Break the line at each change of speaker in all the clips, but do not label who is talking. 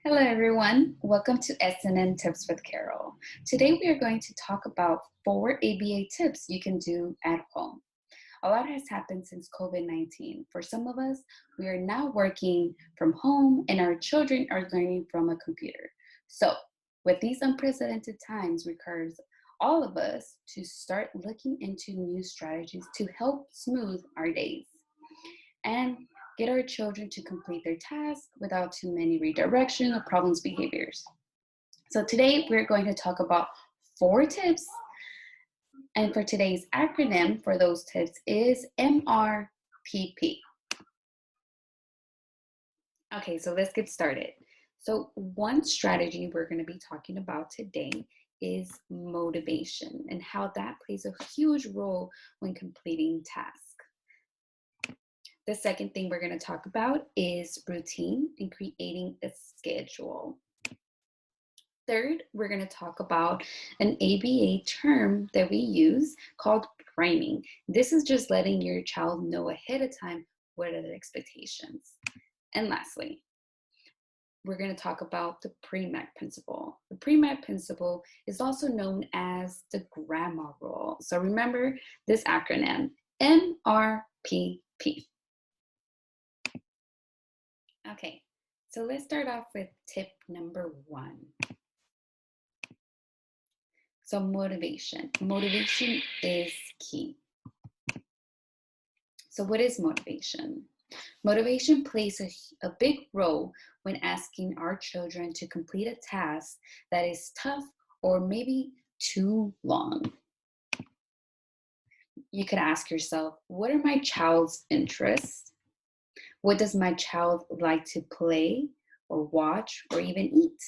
Hello, everyone. Welcome to SNN Tips with Carol. Today, we are going to talk about 4 ABA tips you can do at home. A lot has happened since COVID 19. For some of us, we are now working from home and our children are learning from a computer. So, with these unprecedented times, requires all of us to start looking into new strategies to help smooth our days and get our children to complete their tasks without too many redirection or problems behaviors. So today we're going to talk about 4 tips, and for today's acronym for those tips is MRPP. Okay, so let's get started. So one strategy we're going to be talking about today is motivation and how that plays a huge role when completing tasks. The second thing we're going to talk about is routine and creating a schedule. Third, we're going to talk about an ABA term that we use called priming. This is just letting your child know ahead of time what are the expectations. And lastly, we're going to talk about the PREMAC principle. The PREMAC principle is also known as the grandma rule. So remember this acronym, MRPP. Okay, so let's start off with tip number 1. So motivation. Motivation is key. So what is motivation? Motivation plays a big role when asking our children to complete a task that is tough or maybe too long. You could ask yourself, what are my child's interests? What does my child like to play or watch or even eat?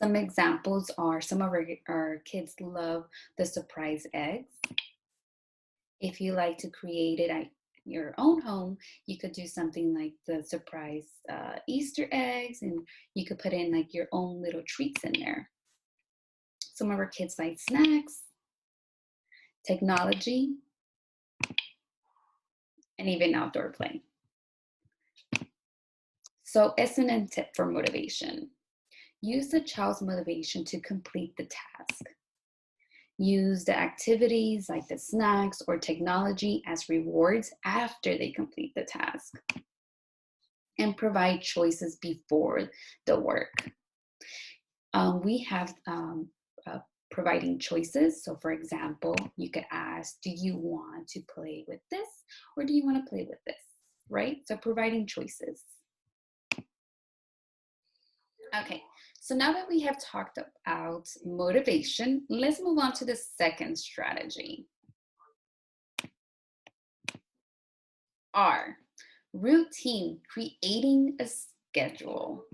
Some examples are some of our kids love the surprise eggs. If you like to create it at your own home, you could do something like the surprise Easter eggs, and you could put in like your own little treats in there. Some of our kids like snacks, technology, and even outdoor play. So SNN tip for motivation. Use the child's motivation to complete the task. Use the activities like the snacks or technology as rewards after they complete the task. And provide choices before the work. We have providing choices. So for example, you could ask, do you want to play with this or do you want to play with this, right? So providing choices. Okay, so now that we have talked about motivation, let's move on to the second strategy. R, routine, creating a schedule.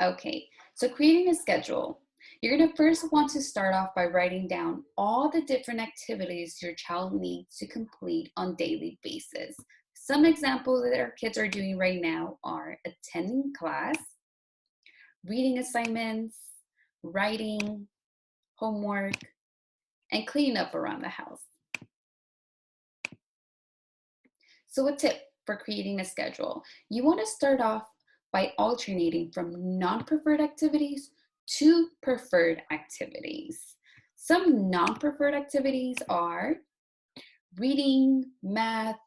Okay, so creating a schedule. You're gonna first want to start off by writing down all the different activities your child needs to complete on daily basis. Some examples that our kids are doing right now are attending class, reading assignments, writing, homework, and cleaning up around the house. So a tip for creating a schedule. You wanna start off by alternating from non-preferred activities to preferred activities. Some non-preferred activities are reading, math,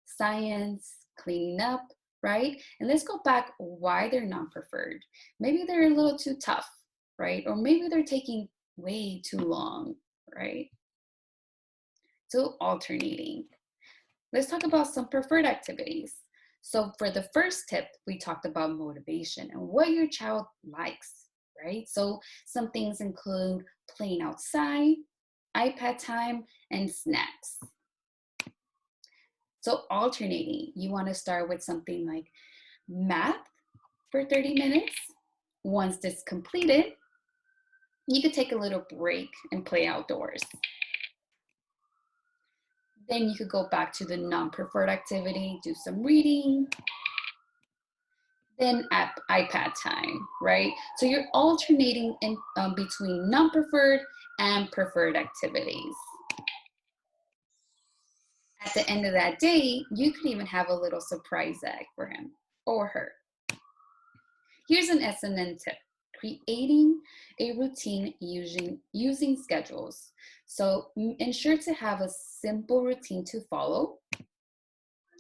science, cleaning up, right? And let's go back why they're non-preferred. Maybe they're a little too tough, right? Or maybe they're taking way too long, right? So alternating. Let's talk about some preferred activities. So for the first tip, we talked about motivation and what your child likes, right? So some things include playing outside, iPad time, and snacks. So alternating, you want to start with something like math for 30 minutes. Once this is completed, you could take a little break and play outdoors. Then you could go back to the non-preferred activity, do some reading, then iPad time, right? So you're alternating in between non-preferred and preferred activities. At the end of that day, you could even have a little surprise egg for him or her. Here's an S&N tip: creating a routine using schedules. So ensure to have a simple routine to follow.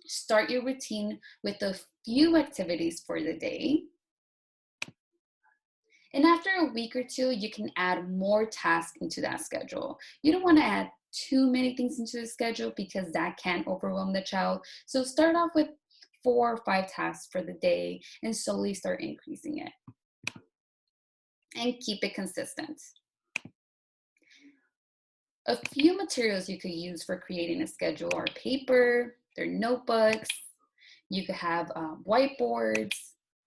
Start your routine with a few activities for the day. And after a week or two, you can add more tasks into that schedule. You don't want to add too many things into the schedule because that can overwhelm the child. So start off with 4 or 5 tasks for the day and slowly start increasing it. And keep it consistent. A few materials you could use for creating a schedule are paper, their notebooks. You could have whiteboards,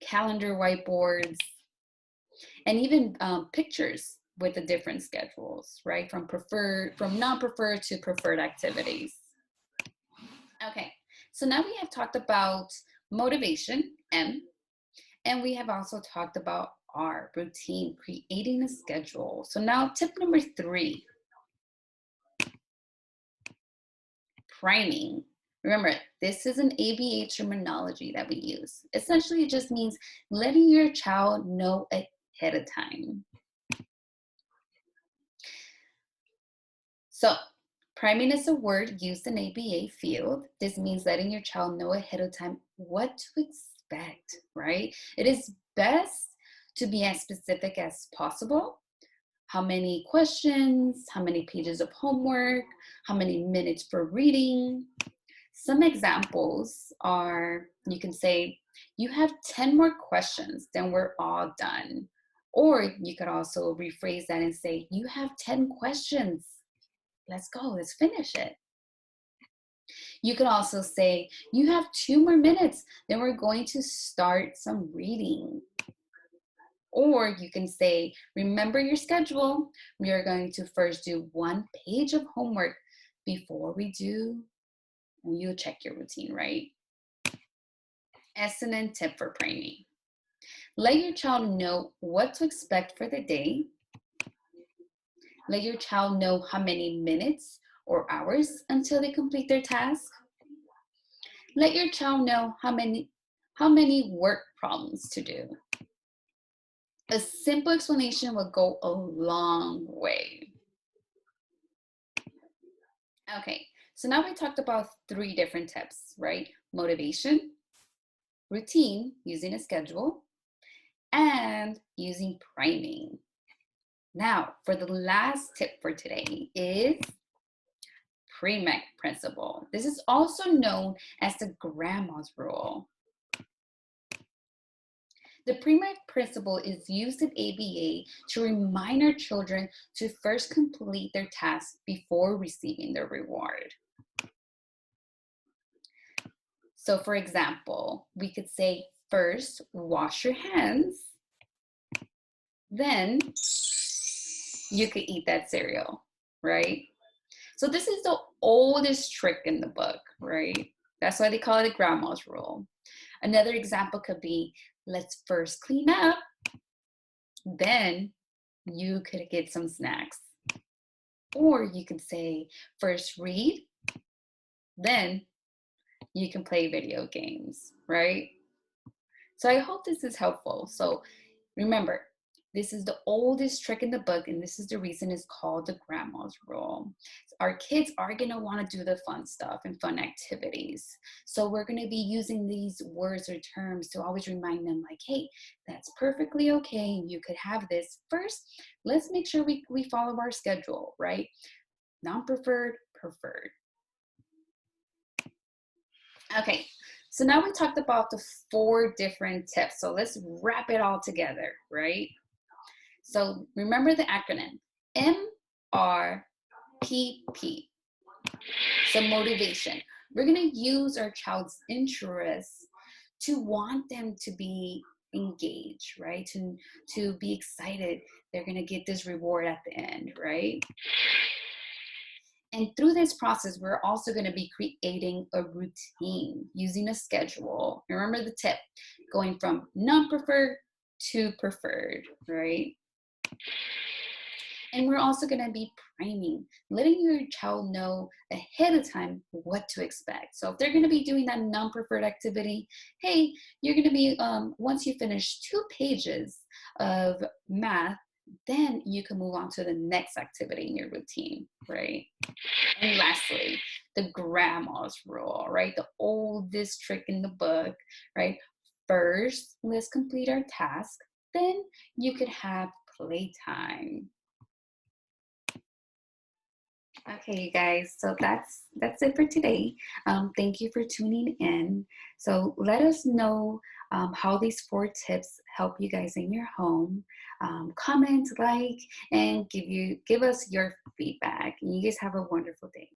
calendar whiteboards, and even pictures with the different schedules, right? From non-preferred to preferred activities. Okay, so now we have talked about motivation, M, and we have also talked about R, routine, creating a schedule. So now tip number 3, priming. Remember, this is an ABA terminology that we use. Essentially, it just means letting your child know ahead of time. So, priming is a word used in ABA field. This means letting your child know ahead of time what to expect, right? It is best to be as specific as possible. How many questions, how many pages of homework, how many minutes for reading. Some examples are, you can say, you have 10 more questions, then we're all done. Or you could also rephrase that and say, you have 10 questions. Let's go, let's finish it. You could also say, you have 2 more minutes, then we're going to start some reading. Or you can say, remember your schedule. We are going to first do 1 page of homework before we do, and you'll check your routine, right? S&N tip for priming. Let your child know what to expect for the day. Let your child know how many minutes or hours until they complete their task. Let your child know how many work problems to do. A simple explanation will go a long way. Okay, so now we talked about 3 different tips, right? Motivation, routine, using a schedule, and using priming. Now, for the last tip for today is Premack principle. This is also known as the grandma's rule. The Premack principle is used in ABA to remind our children to first complete their tasks before receiving their reward. So for example, we could say, first, wash your hands, then you could eat that cereal, right? So this is the oldest trick in the book, right? That's why they call it a grandma's rule. Another example could be, let's first clean up, then you could get some snacks. Or you could say, first read, then you can play video games, right? So I hope this is helpful. So remember, this is the oldest trick in the book, and this is the reason it's called the grandma's rule. Our kids are gonna wanna do the fun stuff and fun activities. So we're gonna be using these words or terms to always remind them like, hey, that's perfectly okay, you could have this. First, let's make sure we follow our schedule, right? Non-preferred, preferred. Okay, so now we talked about the 4 different tips. So let's wrap it all together, right? So remember the acronym, MRPP. So motivation. We're gonna use our child's interests to want them to be engaged, right? To be excited. They're gonna get this reward at the end, right? And through this process, we're also going to be creating a routine using a schedule. Remember the tip, going from non-preferred to preferred, right? And we're also going to be priming, letting your child know ahead of time what to expect. So if they're going to be doing that non-preferred activity, hey, you're going to be, once you finish 2 pages of math, then you can move on to the next activity in your routine, right? And lastly, the grandma's rule, right? The oldest trick in the book, right? First, let's complete our task. Then you could have playtime. Okay, you guys. So that's it for today. Thank you for tuning in. So let us know how these 4 tips help you guys in your home. Comment, like, and give us your feedback. And you guys have a wonderful day.